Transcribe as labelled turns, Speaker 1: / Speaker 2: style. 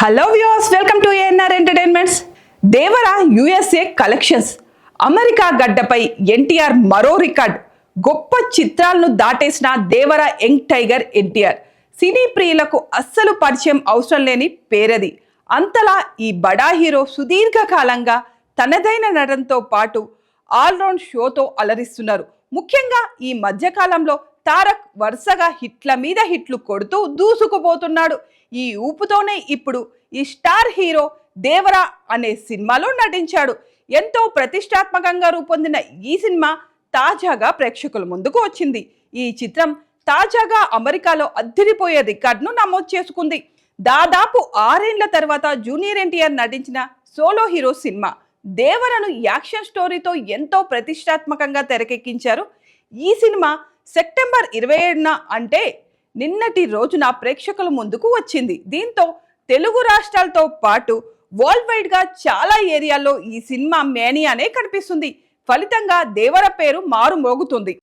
Speaker 1: Hello viewers, welcome to ANR entertainments. Devara USA collections. America గడ్డపై ఎన్టీఆర్ మరో record. గొప్ప చిత్రాలను దాటేసిన దేవర యంగ్ టైగర్ ఎన్టీఆర్. సినీ ప్రియులకు అస్సలు పరిచయం అవసరం లేని పేరది. అంతలా ఈ బడా హీరో సుదీర్ఘకాలంగా తనదైన నటనతో పాటు ఆల్రౌండ్ షోతో అలరిస్తున్నారు. ముఖ్యంగా ఈ మధ్యకాలంలో తారక్ వరుసగా హిట్ల మీద హిట్లు కొడుతూ దూసుకుపోతున్నాడు. ఈ ఊపుతోనే ఇప్పుడు ఈ స్టార్ హీరో దేవర అనే సినిమాలో నటించాడు. ఎంతో ప్రతిష్టాత్మకంగా రూపొందిన ఈ సినిమా తాజాగా ప్రేక్షకుల ముందుకు వచ్చింది. ఈ చిత్రం తాజాగా అమెరికాలో అద్దిరిపోయే రికార్డును నమోదు చేసుకుంది. దాదాపు 6 ఏళ్ల తర్వాత జూనియర్ ఎన్టీఆర్ నటించిన సోలో హీరో సినిమా దేవరను యాక్షన్ స్టోరీతో ఎంతో ప్రతిష్టాత్మకంగా తెరకెక్కించారు. ఈ సినిమా సెప్టెంబర్ 27న అంటే నిన్నటి రోజున ప్రేక్షకుల ముందుకు వచ్చింది. దీంతో తెలుగు రాష్ట్రాలతో పాటు వరల్డ్ వైడ్ గా చాలా ఏరియాల్లో ఈ సినిమా మేనియానే కనిపిస్తుంది. ఫలితంగా దేవర పేరు మారు మోగుతుంది.